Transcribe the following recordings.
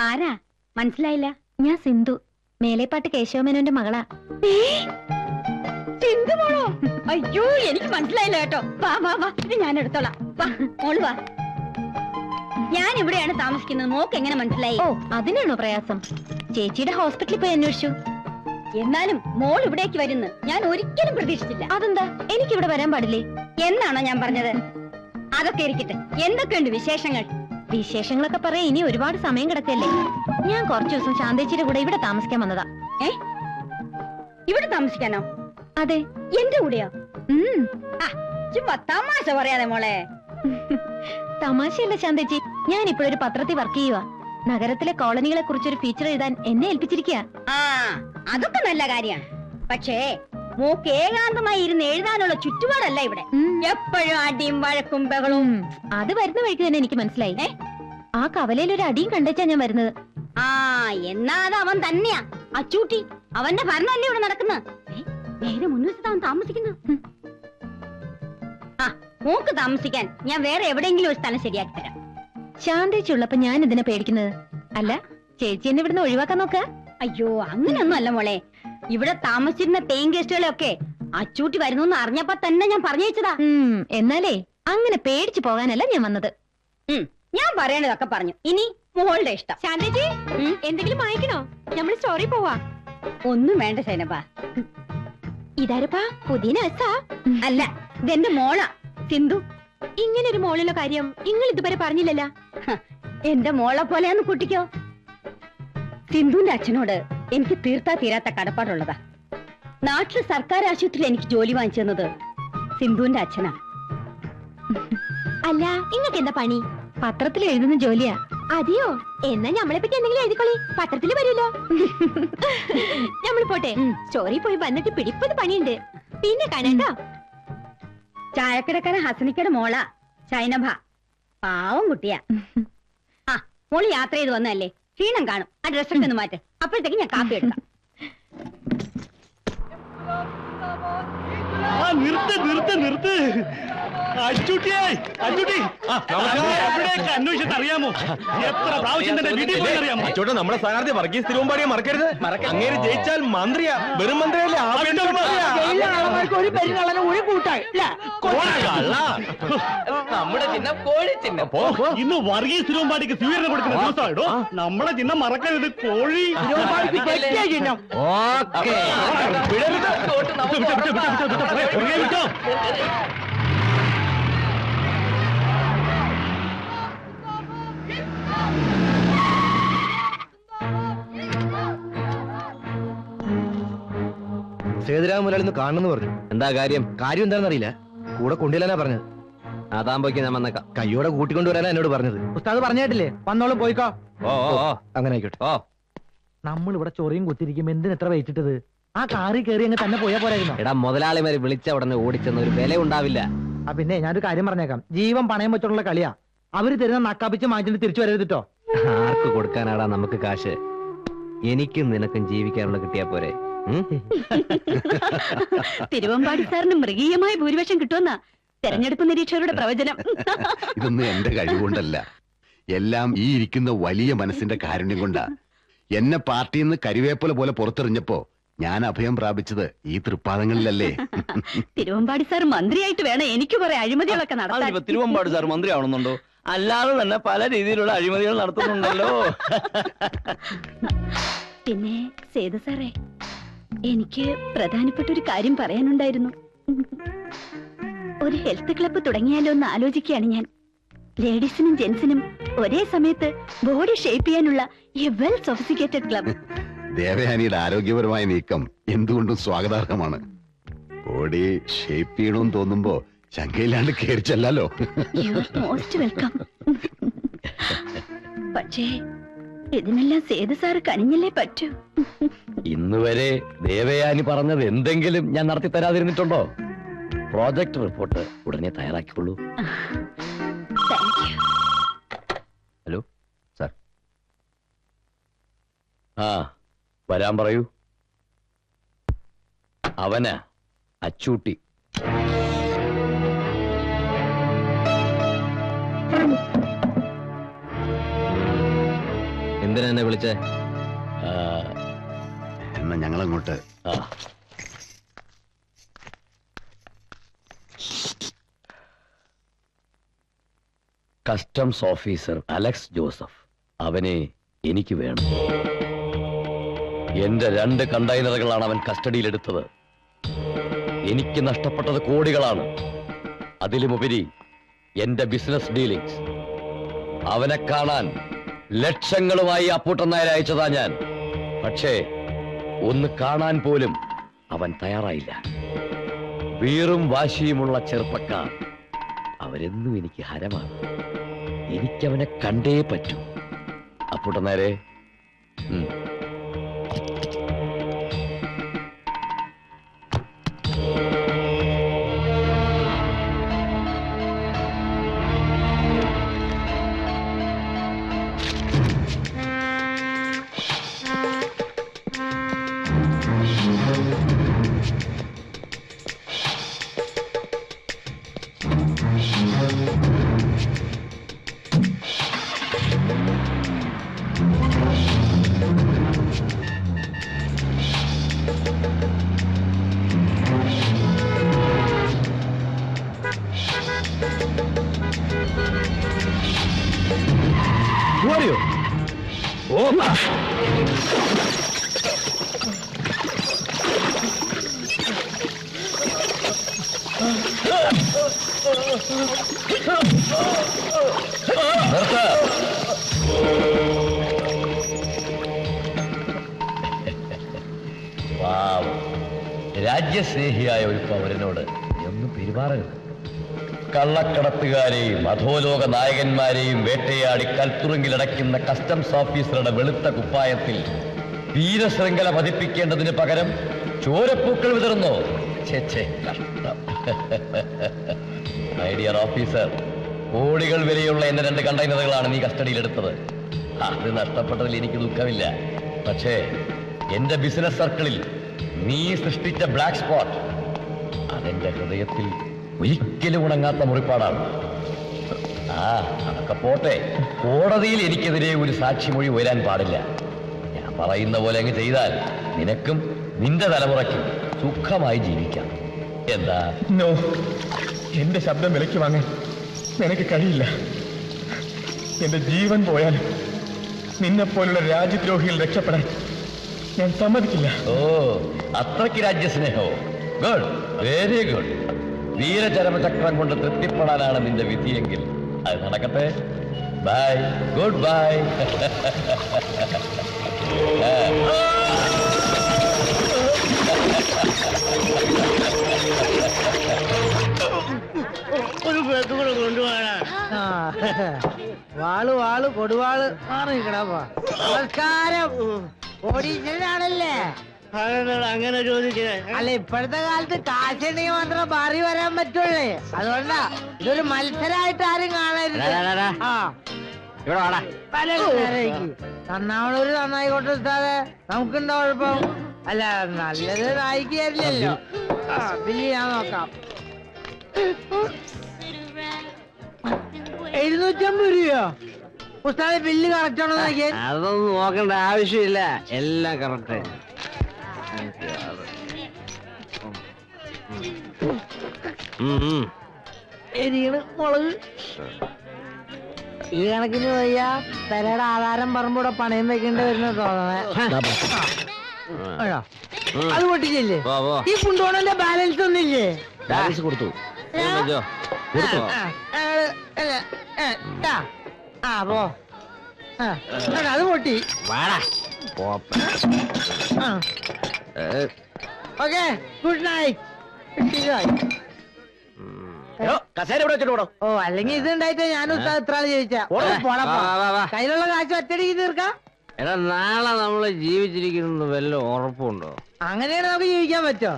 ആരാ? മനസ്സിലായില്ല. ഞാൻ സിന്ധു, മേലേപ്പാട്ട് കേശവമേനോന്റെ മകളാ. സിന്ധു മോളോ? അയ്യോ, എനിക്ക് മനസ്സിലായില്ല കേട്ടോ. വാ വാ വാ, ഇത് ഞാൻ എടുത്തോളാം. വാ മോള് വാ. ഞാൻ ഇവിടെയാണ് താമസിക്കുന്നത്. മോക്ക് എങ്ങനെ മനസ്സിലായി? ഓ, അതിനാണോ പ്രയാസം? ചേച്ചിയുടെ ഹോസ്പിറ്റലിൽ പോയി അന്വേഷിച്ചു. എന്നാലും മോൾ ഇവിടേക്ക് വരുന്നു ഞാൻ ഒരിക്കലും പ്രതീക്ഷിച്ചില്ല. അതെന്താ? എനിക്കിവിടെ വരാൻ പാടില്ലേ എന്നാണോ ഞാൻ പറഞ്ഞത്? അതൊക്കെ ഇരിക്കട്ടെ, എന്തൊക്കെയുണ്ട് വിശേഷങ്ങൾ? വിശേഷങ്ങളൊക്കെ പറയാൻ ഇനി ഒരുപാട് സമയം കിടക്കല്ലേ. ഞാൻ കുറച്ചു ദിവസം ശാന്തേച്ചിയുടെ കൂടെ ഇവിടെ താമസിക്കാൻ വന്നതാ. ഇവിടെ താമസിക്കാനോ? അതെ. എന്റെ കൂടെയോ? ചുമ്മാ തമാശ പറയാതെ മോളെ. തമാശയല്ല ശാന്തേച്ചി, ഞാൻ ഇപ്പോഴൊരു പത്രത്തിൽ വർക്ക് ചെയ്യുക. നഗരത്തിലെ കോളനികളെ കുറിച്ചൊരു ഫീച്ചർ എഴുതാൻ എന്നെ ഏൽപ്പിച്ചിരിക്കുക. അതൊക്കെ നല്ല കാര്യമാണ്. പക്ഷേ മോക്ക് ഏകാന്തമായി ഇരുന്ന് എഴുതാനുള്ള ചുറ്റുപാടല്ല ഇവിടെ. എപ്പോഴും അടിയും വഴക്കും ബഹളവും. അത് വരുന്ന വഴിക്ക് തന്നെ എനിക്ക് മനസ്സിലായി. ആ കവലയിൽ ഒരു അടിയും കണ്ടേച്ചാ ഞാൻ വരുന്നത്. എന്നാ അത് അവൻ തന്നെയാ, അച്ചൂട്ടി. അവന്റെ ഭരണമല്ലേ ഇവിടെ നടക്കുന്നത്. നേരെ മുൻവശത്ത് അവൻ താമസിക്കുന്നു. മോക്ക് താമസിക്കാൻ ഞാൻ വേറെ എവിടെയെങ്കിലും ഒരു സ്ഥലം ശരിയാക്കി തരാം. ശാന്തേച്ചി ഉള്ളപ്പോ ഞാൻ ഇതിനെ പേടിക്കുന്നത്. അല്ല, ചേച്ചി എന്നെ ഇവിടുന്ന് ഒഴിവാക്കാൻ നോക്ക? അയ്യോ, അങ്ങനെയൊന്നും അല്ല മോളെ. ഇവിടെ താമസിച്ചിരുന്ന പേയിങ് ഗസ്റ്റുകളെയൊക്കെ അച്ചൂട്ടി വരുന്നു അറിഞ്ഞപ്പോ തന്നെ ഞാൻ പറഞ്ഞയച്ചതാ. എന്നാലേ അങ്ങനെ പേടിച്ചു പോകാനല്ല ഞാൻ വന്നത്. ഞാൻ പറയണതൊക്കെ പറഞ്ഞു. ഇനി മോളുടെ ഇഷ്ടം. ശാന്തേച്ചി, എന്തെങ്കിലും വായിക്കണോ? നമ്മൾ സ്റ്റോറി പോവാ. ഒന്നും വേണ്ട സൈനബ. ഇതാരപ്പാ? പുതിയ നഴ്സാ? അല്ല, ഇതെന്റെ മോളാ സിന്ധു. ഇങ്ങനെ ഒരു മോളുള്ള കാര്യം നിങ്ങൾ ഇതുവരെ പറഞ്ഞില്ലല്ലോ. എന്റെ മോളെ പോലെയാന്ന് കുട്ടിക്കോ? സിന്ധുവിന്റെ അച്ഛനോട് എനിക്ക് തീർത്താ തീരാത്ത കടപ്പാടുള്ളതാ. നാട്ടില് സർക്കാർ ആശുപത്രിയിൽ എനിക്ക് ജോലി വാങ്ങിച്ചു തന്നത് സിന്ധുവിന്റെ അച്ഛനാ. അല്ല, ഇങ്ങക്ക് എന്താ പണി? പത്രത്തിൽ എഴുതുന്ന ജോലിയാ. അതെയോ? എന്നാ ഞമ്മളെ പറ്റി എന്തെങ്കിലും എഴുതിക്കോളി, പത്രത്തിൽ വരുമല്ലോ. നമ്മൾ പോട്ടെ. സ്റ്റോറി പോയി വന്നിട്ട് പിടിപ്പത് പണിയുണ്ട്. പിന്നെ കാണാട്ടോ. ചായക്കടക്കാരൻ ഹസനിക്കയുടെ മോളാ സൈനഭ. പാവം കുട്ടിയാ. മോള് യാത്ര ചെയ്ത് വന്നതല്ലേ, ക്ഷീണം കാണും. ആ ഡ്രസ്സൊക്കെ ഒന്ന് മാറ്റ്, അപ്പോഴത്തേക്ക് ഞാൻ കാപ്പി എടുക്കാം. നിർത്ത് അറിയാമോ? എത്ര പ്രാവശ്യം നമ്മുടെ സ്ഥാനാർത്ഥി വർഗീസ് തിരുവമ്പാടിയെ മറക്കരുത്. അങ്ങനെ ജയിച്ചാൽ മന്ത്രിയാ, വെറും മന്ത്രിയല്ലേ. നമ്മുടെ ചിഹ്നം കോഴി ചിഹ്നം. ഇന്ന് വർഗീസ് തിരുവമ്പാടിക്ക് സ്വീകരണം കൊടുക്കുന്ന ദിവസമായിട്ടോ. നമ്മുടെ ചിഹ്നം മറക്കരുത്, കോഴി ചിഹ്നം. വിട്ടോ. സേതുരാമ മുതലാളി കാണുന്നു പറഞ്ഞു. എന്താ കാര്യം? കാര്യം എന്താണെന്നറിയില്ല. കൂടെ കൊണ്ടുവരാനാ പറഞ്ഞത്. അതാകുമ്പോഴേക്ക് ഞാൻ വന്നേക്കാം. കയ്യോടെ കൂട്ടിക്കൊണ്ടുവരാനാ എന്നോട് പറഞ്ഞത്. ഉസ്താദ് പറഞ്ഞിട്ടില്ലേ, വന്നോളും പോയിക്കോ. ഓ അങ്ങനെ ആയിക്കോട്ടെ. നമ്മൾ ഇവിടെ ചൊറിയും കുത്തിരിക്കും. എന്തിന് എത്ര വെയിറ്റിട്ടത്? ആ കാറി കയറി അങ്ങ് തന്നെ പോയാ പോരായിരുന്നു. എടാ, മുതലാളിമാര് വിളിച്ച ഉടനെ ഓടിച്ചെന്ന ഒരു വില ഉണ്ടാവില്ല. പിന്നെ ഞാനൊരു കാര്യം പറഞ്ഞേക്കാം. ജീവൻ പണയം വെച്ചോണ്ടുള്ള കളിയാ. അവര് തരുന്ന നക്കാപ്പിച്ച് മാറ്റിട്ട് തിരിച്ചു വരരുതിട്ടോ. ആർക്ക് കൊടുക്കാനാടാ നമുക്ക് കാശ്? എനിക്കും നിനക്കും ജീവിക്കാനുള്ള കിട്ടിയാ പോരെ. തിരുവമ്പാടി സാറിന് മൃഗീയമായ ഭൂരിപക്ഷം കിട്ടുമെന്നാ തെരഞ്ഞെടുപ്പ് നിരീക്ഷകരുടെ പ്രവചനം. ഇതൊന്നും എന്റെ കഴിവുകൊണ്ടല്ല, എല്ലാം ഈ ഇരിക്കുന്ന വലിയ മനസ്സിന്റെ കാരുണ്യം കൊണ്ടാ. എന്നെ പാർട്ടിയിൽ നിന്ന് കരിവേപ്പല പോലെ പുറത്തെറിഞ്ഞപ്പോ ഞാൻ അഭയം പ്രാപിച്ചത് ഈ തൃപ്പാദങ്ങളിലല്ലേ. തിരുവമ്പാടി സാർ മന്ത്രിയായിട്ട് വേണം എനിക്ക് കുറെ അഴിമതികളൊക്കെ നടത്താൻ. തിരുവമ്പാടി സാർ മന്ത്രി ആവണമെന്നുണ്ടോ? അല്ലാതെ തന്നെ പല രീതിയിലുള്ള അഴിമതികൾ നടത്തുന്നുണ്ടല്ലോ. പിന്നെ സേതു സാറേ, എനിക്ക് പ്രധാനപ്പെട്ട ഒരു കാര്യം പറയാനുണ്ടായിരുന്നു. ഒരു ഹെൽത്ത് ക്ലബ്ബ് തുടങ്ങിയാലോ എന്ന് ആലോചിക്കുകയാണ് ഞാൻ. ലേഡീസിനും ജെന്റ്സിനും ഒരേ സമയത്ത് ബോഡി ഷേപ്പ് ചെയ്യാനുള്ള എ വെൽ സൊഫിസ്റ്റിക്കേറ്റഡ് ക്ലബ്ബ്. ദേവയാനിയുടെ ആരോഗ്യപരമായ നീക്കം എന്തുകൊണ്ടും സ്വാഗതാർഹമാണ്. ബോഡി ഷേപ്പ് ചെയ്യണമെന്ന് തോന്നുമ്പോ ശങ്കയില്ലാണ്ട് കേറിച്ചല്ലോ. Most welcome. പക്ഷേ ഇതിനെല്ലാം സേതു സാറ് കനിഞ്ഞല്ലേ പറ്റൂ. ഇന്നുവരെ ദേവയാനി പറഞ്ഞത് എന്തെങ്കിലും ഞാൻ നടത്തി തരാതിരുന്നിട്ടുണ്ടോ? പ്രോജക്ട് റിപ്പോർട്ട് ഉടനെ തയ്യാറാക്കിക്കൊള്ളൂ. Hello sir. വരാൻ പറയൂ. അവനാ അച്ചൂട്ടി. എന്തിനാ എന്തിനാ എന്നെ വിളിച്ചേ? എന്നാ ഞങ്ങളങ്ങോട്ട്. കസ്റ്റംസ് ഓഫീസർ അലക്സ് ജോസഫ്, അവനെ എനിക്ക് വേണം. എന്റെ 2 കണ്ടെയ്നറുകളാണ് അവൻ കസ്റ്റഡിയിലെടുത്തത്. എനിക്ക് നഷ്ടപ്പെട്ടത് കോടികളാണ്. അതിലുമുപരി എന്റെ ബിസിനസ് ഡീലിംഗ്സ്. അവനെ കാണാൻ ലക്ഷങ്ങളുമായി അപ്പൂട്ടൻ നായർ അയച്ചതാ ഞാൻ. പക്ഷേ ഒന്ന് കാണാൻ പോലും അവൻ തയ്യാറായില്ല. വീറും വാശിയുമുള്ള ചെറുപ്പക്കാർ അവരെന്നും എനിക്ക് ഹരമാണ്. എനിക്കവനെ കണ്ടേ പറ്റൂ. അപ്പൂട്ടൻ നായരെ, രാജ്യസ്നേഹിയായ ഒരു പൗരനോട് ഒന്നും പെരുമാറരുത്. കള്ളക്കടത്തുകാരെയും അധോലോക നായകന്മാരെയും വേട്ടയാടി കൽത്തുറുങ്കിലടയ്ക്കുന്ന കസ്റ്റംസ് ഓഫീസറുടെ വെളുത്ത കുപ്പായത്തിൽ വീരശൃംഖല പതിപ്പിക്കേണ്ടതിന് പകരം ചോരപ്പൂക്കൾ വിതറുന്നോ? കഷ്ടം. മൈ ഡിയർ ഓഫീസർ, കോടികൾ വിലയുള്ള എന്റെ 2 കണ്ടെയ്നറുകളാണ് നീ കസ്റ്റഡിയിലെടുത്തത്. അത് നഷ്ടപ്പെട്ടതിൽ എനിക്ക് ദുഃഖമില്ല. പക്ഷേ എന്റെ ബിസിനസ് സർക്കിളിൽ നീ സൃഷ്ടിച്ച ബ്ലാക്ക് സ്പോട്ട് അതെന്റെ ഹൃദയത്തിൽ ഒരിക്കലും ഉണങ്ങാത്ത മുറിപ്പാടാണ്. അതൊക്കെ പോട്ടെ, കോടതിയിൽ എനിക്കെതിരെ ഒരു സാക്ഷിമൊഴി ഉയരാൻ പാടില്ല. ഞാൻ പറയുന്ന പോലെ അങ്ങ് ചെയ്താൽ നിനക്കും നിന്റെ തലമുറയ്ക്കും സുഖമായി ജീവിക്കാം. എന്താ? നോ, എന്റെ ശബ്ദം വിലയ്ക്ക് വാങ്ങാൻ നിനക്ക് കഴിയില്ല. എന്റെ ജീവൻ പോയാലും നിന്നെപ്പോലുള്ള രാജ്യദ്രോഹികൾ രക്ഷപ്പെടാൻ ഞാൻ സമ്മതിക്കില്ല. ഓ, അത്രയ്ക്ക് രാജ്യസ്നേഹോ? Good, very good. വീരചരമചക്രം കൊണ്ട് തൃപ്തിപ്പെടാനാണ് നിന്റെ വിധിയെങ്കിൽ അത് നടക്കട്ടെ. Bye, goodbye. ഒരു പേക്ക് കൂടെ കൊണ്ടുപോകാനാ. വാള് കൊടുവാള് മാറിക്കടാ. നമസ്കാരം. ഓടീച്ചനാണല്ലേ? അങ്ങനെ ചോദിച്ചേ. അല്ല, ഇപ്പോഴത്തെ കാലത്ത് കാശുണ്ടെങ്കിൽ മാത്രം മാറി വരാൻ പറ്റുള്ളേ. അതുകൊണ്ടാ ഇതൊരു മത്സരമായിട്ട് ആരും കാണരുത്. നന്നാവണൊരു നന്നായിക്കോട്ടെ ഉസ്താദേ, നമുക്കെന്താ കുഴപ്പം? അല്ല, നല്ലത് നായിക്ക് തരില്ലല്ലോ. ബില്ല് ഞാൻ നോക്കാം. 750 രൂപയോ? ഉസ്താദെ, ബില്ല് കറക്റ്റ് ആണോ നോക്കിയാൽ? അതൊന്നും നോക്കേണ്ട ആവശ്യമില്ല, എല്ലാം കറക്റ്റ്. മുളക് ഈ കണക്കിന് പോയ പെരയുടെ ആധാരം പറമ്പൂടെ പണയം വെക്കേണ്ടി വരുന്ന തോന്നണേ. അത് പൊട്ടിച്ചില്ലേ? ഈ കുണ്ടോണന്റെ ബാലൻസ് ഒന്നില്ലേ? ബാലൻസ് കൊടുത്തു. അത് പൊട്ടി. Okay, good night. ഓ, അല്ലെങ്കിൽ ഇത് ഉണ്ടായിട്ട് ഞാനും ഇത്ര ചോദിച്ചാ കയ്യിലുള്ള കാശ് ഒറ്റടിക്ക് തീർക്കാം. എടാ, നാളെ നമ്മള് ജീവിച്ചിരിക്കുന്നത് വല്ല ഉറപ്പുണ്ടോ? അങ്ങനെയാണ് നമുക്ക് ജീവിക്കാൻ പറ്റോ?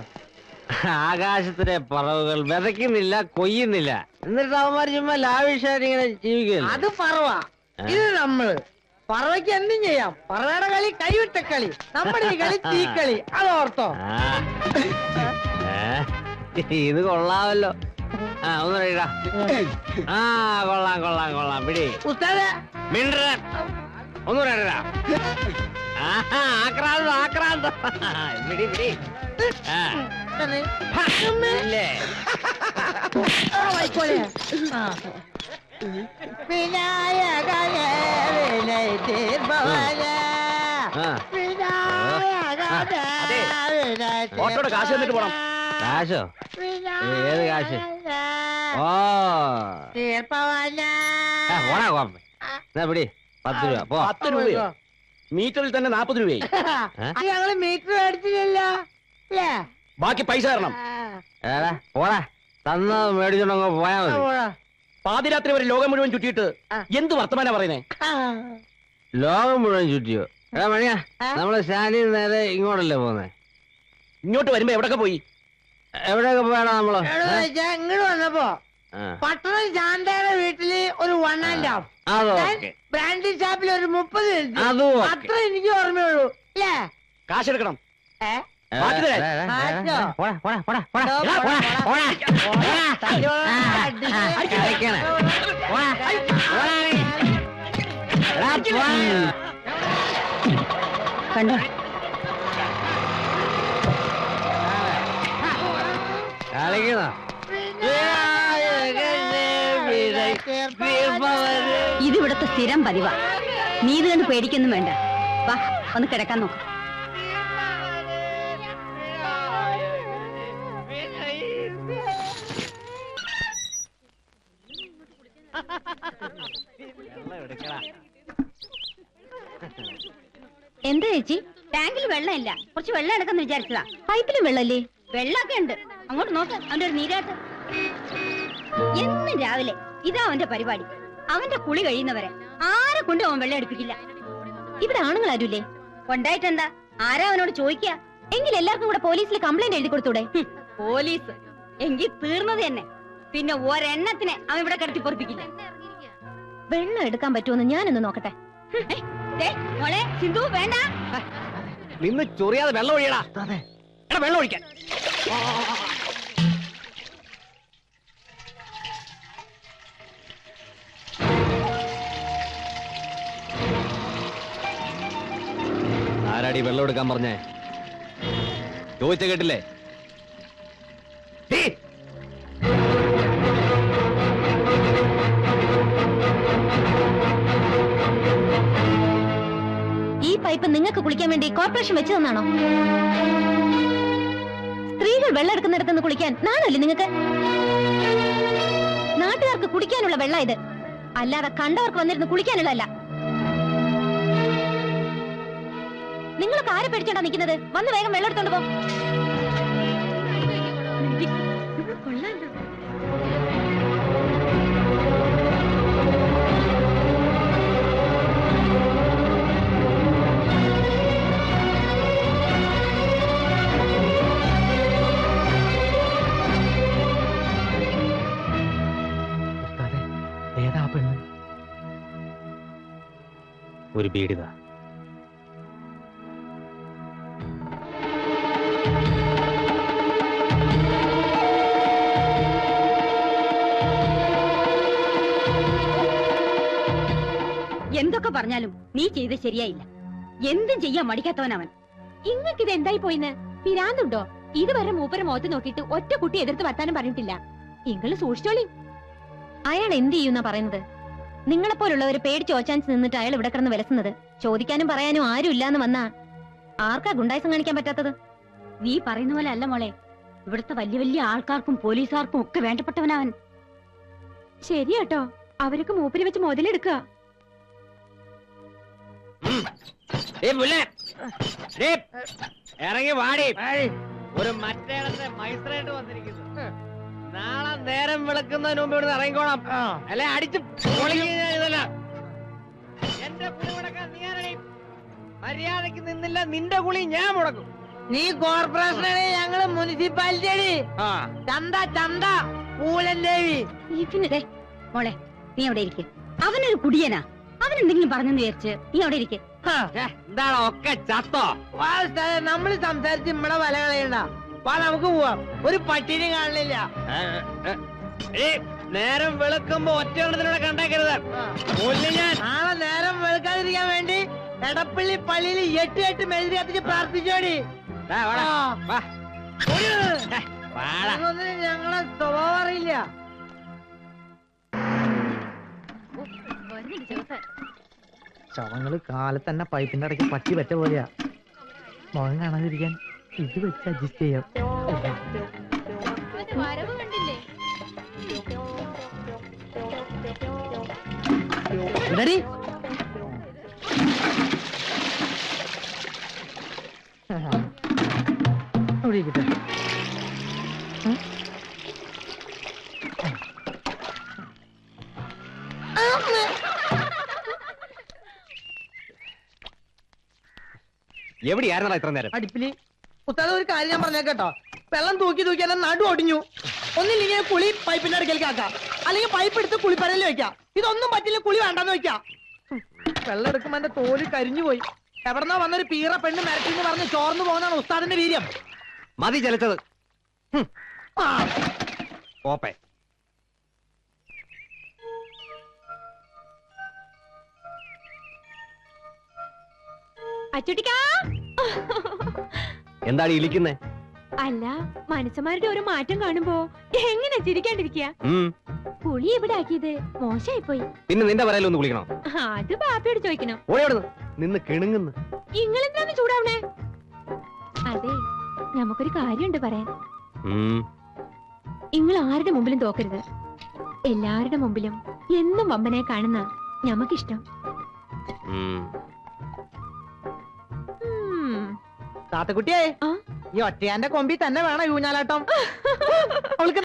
ആകാശത്തിലെ പറവുകൾ വിതയ്ക്കുന്നില്ല, കൊയ്യുന്നില്ല, എന്നിട്ട് അവന്മാര് ചുമ്മാ ലാവിഷായിട്ട് ഇങ്ങനെ ജീവിക്കില്ല. അത് പറവാ, ഇത് നമ്മള്. പറവയ്ക്ക് എന്തും ചെയ്യാം. പറവയുടെ കളി കൈവിട്ട കളി, നമ്മുടെ ഈ കളി തീക്കളി. അത് ഓർത്തോ? ഇത് കൊള്ളാമല്ലോ. ഒന്ന് കൊള്ളാം. പിടി ഉസ്താദേ. ഒന്നുകൂടെ ആക്രാന്തം ആക്രാന്തം പിടി പിടി ഇല്ലേ ഓട്ടോയുടെ കാശ് തന്നിട്ട് പോണം. കാശോ? ഏത് കാശ്? ഓ പോണാ കോപ്പ പിടി 10 രൂപ പോ. 10 രൂപയോ? മീറ്ററിൽ തന്നെ 40 രൂപയായി. ഞങ്ങള് മീറ്റർ മേടിച്ചില്ലല്ലോ അല്ലേ? ബാക്കി പൈസ തരണം. ഏടാ പോടാ, തന്ന മേടിച്ചോണ്ടങ്ങ് പോയാ മതി. പാതിരാത്രി വരെ ലോകം മുഴുവൻ ചുറ്റിയിട്ട് എന്ത് വർത്തമാനാ പറയുന്നേ? ലോകം മുഴുവൻ ചുറ്റിയോ? എടാ മണിയാ, നമ്മള് സ്റ്റാൻഡിൽ നേരെ ഇങ്ങോട്ടല്ലേ പോന്നെ? ഇങ്ങോട്ട് വരുമ്പോ എവിടൊക്കെ പോയി? എവിടെയൊക്കെ പോയാടാ നമ്മള്? ഇങ്ങോട്ട് വന്നപ്പോ പട്ടണം ചാണ്ടയുടെ വീട്ടില് ഒരു 1 and half, ബ്രാൻഡി ഷാപ്പിൽ ഒരു 30 മിനിറ്റ്, അത്ര എനിക്ക് ഓർമ്മയുള്ളൂ അല്ലേ? കാശെടുക്കണം. കണ്ടോ കളിക്കണ ഇതിവിടുത്തെ സ്ഥിരം പതിവാ. നീ ഇത് കണ്ട് പേടിക്കൊന്നും വേണ്ട. വാ, ഒന്ന് കിടക്കാൻ നോക്ക്. എന്താ ചേച്ചി? ടാങ്കിൽ വെള്ളമില്ല, കുറച്ച് വെള്ളം എടുക്കാന്ന് വിചാരിച്ചതാ. പൈപ്പിലും വെള്ളല്ലേ? വെള്ളമൊക്കെ ഉണ്ട്. അങ്ങോട്ട് നോക്ക്, അവന്റെ ഒരു നീരാട്ട്. എന്നും രാവിലെ ഇതാ അവന്റെ പരിപാടി. അവന്റെ കുളി കഴിയുന്നവരെ ആരെ കൊണ്ടും അവൻ വെള്ളം എടുപ്പിക്കില്ല. ഇവിടെ ആണുങ്ങൾ ആരുല്ലേ? കൊണ്ടായിട്ടെന്താ? ആരാ അവനോട് ചോദിക്കാ? എങ്കിൽ എല്ലാവർക്കും കൂടെ പോലീസിൽ കംപ്ലൈന്റ് എഴുതി കൊടുത്തൂടെ? പോലീസ് എങ്കിൽ തീർന്നത് തന്നെ. പിന്നെ ഒരെണ്ണത്തിനെ അവൻ ഇവിടെ കിടത്തി പൊറപ്പിക്കില്ല. വെള്ളം എടുക്കാൻ പറ്റുമെന്ന് ഞാനൊന്ന് നോക്കട്ടെ. മോളെ സിന്ധു, വേണ്ട. നിന്ന് ചൊറിയാതെ വെള്ളം ഒഴിയടാ. എടാ വെള്ളം ഒഴിക്കാൻ. ആരാടി വെള്ളം എടുക്കാൻ പറഞ്ഞേ? ചോദിച്ച കേട്ടില്ലേ? ഈ പൈപ്പ് നിങ്ങൾക്ക് കുളിക്കാൻ വേണ്ടി കോർപ്പറേഷൻ വെച്ചു തന്നാണോ? സ്ത്രീകൾ വെള്ളം എടുക്കുന്നിടത്തുനിന്ന് കുളിക്കാൻ നാണല്ലേ നിങ്ങൾക്ക്? നാട്ടുകാർക്ക് കുടിക്കാനുള്ള വെള്ളം ഇത്, അല്ലാതെ കണ്ടവർക്ക് വന്നിരുന്ന് കുളിക്കാനുള്ളതല്ല. നിങ്ങളൊക്കെ ആരെ പേടിച്ചോണ്ടാ നിൽക്കുന്നത്? വന്ന് വേഗം വെള്ളം എടുത്തോണ്ട് പോ. ഏതാ പെണ്ണ്? ഒരു ബീഡിതാ. എന്തൊക്കെ പറഞ്ഞാലും നീ ചെയ്ത് ശരിയായില്ല. എന്തും ചെയ്യാൻ മടിക്കാത്തവനവൻ. ഇങ്ങക്ക് ഇത് എന്തായി പോയിന്ന്? പിരാന്തുണ്ടോ? ഇതുവരെ മൂപ്പരെ മുഖത്ത് നോക്കിയിട്ട് ഒറ്റ കുട്ടി എതിർത്ത് വർത്താനം പറഞ്ഞിട്ടില്ല. ഇങ്ങള് സൂക്ഷിച്ചോളി. അയാൾ എന്ത് ചെയ്യുന്ന പറയുന്നത്? നിങ്ങളെപ്പോലുള്ളവർ പേടിച്ച് ഓച്ചാൻസ് നിന്നിട്ട് അയാൾ ഇവിടെ കിടന്ന് വിലസുന്നത്. ചോദിക്കാനും പറയാനും ആരും ഇല്ലാന്ന് വന്നാ ആർക്കാ ഗുണ്ടായിസം കാണിക്കാൻ പറ്റാത്തത്? നീ പറയുന്ന പോലെ അല്ല മോളെ. ഇവിടുത്തെ വലിയ വലിയ ആൾക്കാർക്കും പോലീസുകാർക്കും ഒക്കെ വേണ്ടപ്പെട്ടവനവൻ. ശരിയാട്ടോ, അവരൊക്കെ മൂപ്പര് വെച്ച് മുതലെടുക്കുക. ഇറങ്ങി വാടി. ഒരു മറ്റേടത്തെ മൈസ്ത്രേറ്റ് വന്നിരിക്കുന്നു. നാളെ നേരം വിളക്കുന്നതിന് മുമ്പ് ഇവിടുന്ന് ഇറങ്ങിക്കോണം. അല്ലെ അടിച്ച് പൊളിക്കുന്നതല്ല. എന്റെ കുളി മുടക്കാൻ നീ ആരടി? മര്യാദക്ക് നിന്നില്ല, നിന്റെ കുളി ഞാൻ മുടക്കും. നീ കോർപ്പറേഷനാണ്, ഞങ്ങള് മുനിസിപ്പാലിറ്റി. ചന്ത ചന്ത പൂലൻ ദേവി. മോളെ നീ അവിടെ ഇരിക്കും. അവനൊരു കുടിയനാ. അവനെന്തെങ്കിലും പറഞ്ഞെന്ന് വിചാരിച്ച് നീ അവിടെ ഇരിക്കും. എന്താണ് ഒക്കെ ചത്തോ? നമ്മള് സംസാരിച്ച് നമ്മടെ വല കളയണ്ട. വാ നമുക്ക് പോവാം. ഒരു പട്ടിനെ കാണില്ല. നേരം വെളുക്കുമ്പോ ഒറ്റയെണ്ണത്തിനോടെ കണ്ടേക്കരുത്. ഞാൻ നാളെ നേരം വെളുക്കാതിരിക്കാൻ വേണ്ടി എടപ്പള്ളി പള്ളിയിൽ 8 മെഴുതി കത്തിച്ച് പ്രാർത്ഥിച്ചോടി. ഞങ്ങളെ സ്വഭാവം അറിയില്ല. ശവങ്ങള് കാലത്ത് തന്നെ പൈപ്പിന്റെ ഇടയ്ക്ക് പറ്റി പറ്റ പോലെയാ. മുഖം കാണാതിരിക്കാൻ ഇത് വെച്ച് അഡ്ജസ്റ്റ് ചെയ്യാം. ഇതടി. അവിടെ ഇരിക്കട്ടെ. എവിടെയായിരുന്നടാ ഇത്ര നേരം? അടുപ്പില് ഉസ്താദ് ഒരു കാര്യം ഞാൻ പറഞ്ഞേട്ടോ. വെള്ളം തൂക്കി തൂക്കി എന്നെ നടു ഒടിഞ്ഞു. ഒന്നില്ലെങ്കിൽ കുളി പൈപ്പിന്റെ അടുക്കലേക്ക് ആക്കാം, അല്ലെങ്കിൽ പൈപ്പ് എടുത്ത് കുളിപ്പരയിൽ വെക്കാം. ഇതൊന്നും പറ്റില്ല, കുളി വേണ്ടെന്ന് വെക്കാം. വെള്ളം എടുക്കുമ്പോ എന്റെ തോല് കരിഞ്ഞു പോയി. എവിടെന്നാ വന്നൊരു പീറ പെണ്ണ് മരട്ടിന്ന് പറഞ്ഞ് ചോർന്നു പോകുന്നതാണ് ഉസ്താദിന്റെ വീര്യം. മതി ചലച്ചത്. ഓപ്പേ അച്ചുട്ടിക്കാ. എന്താണ് ഇളിക്കുന്നേ? അല്ല, മനുഷ്യന്മാരുടെ ഒരു മാറ്റം കാണുമ്പോ എങ്ങനെ ചിരിക്കാണ്ടിരിക്കുക? കുളി എവിടെ ആക്കിയത്? മോശമായി പോയി. പിന്നെ നിന്റെ പറയലൊന്ന് കുളിക്കണം. അത് ബാപ്പയോട് ചോദിക്കണം. ഓടിയോടുന്നു നിന്ന് കിണുങ്ങുന്നു. ഇങ്ങളെന്താണ് ചൂടാവണേ? അതെ, നമുക്കൊരു കാര്യമുണ്ട് പറയാൻ. നിങ്ങൾ ആരുടെ മുമ്പിലും തോക്കരുത്. എല്ലാവരുടെ മുമ്പിലും എന്നും വമ്പനെ കാണുന്ന ഞമ്മക്കിഷ്ടം. താത്തക്കുട്ടിയെ, ഈ ഒറ്റയാന്റെ കൊമ്പി തന്നെ വേണം ഊഞ്ഞാലാട്ടം. അവൾക്ക്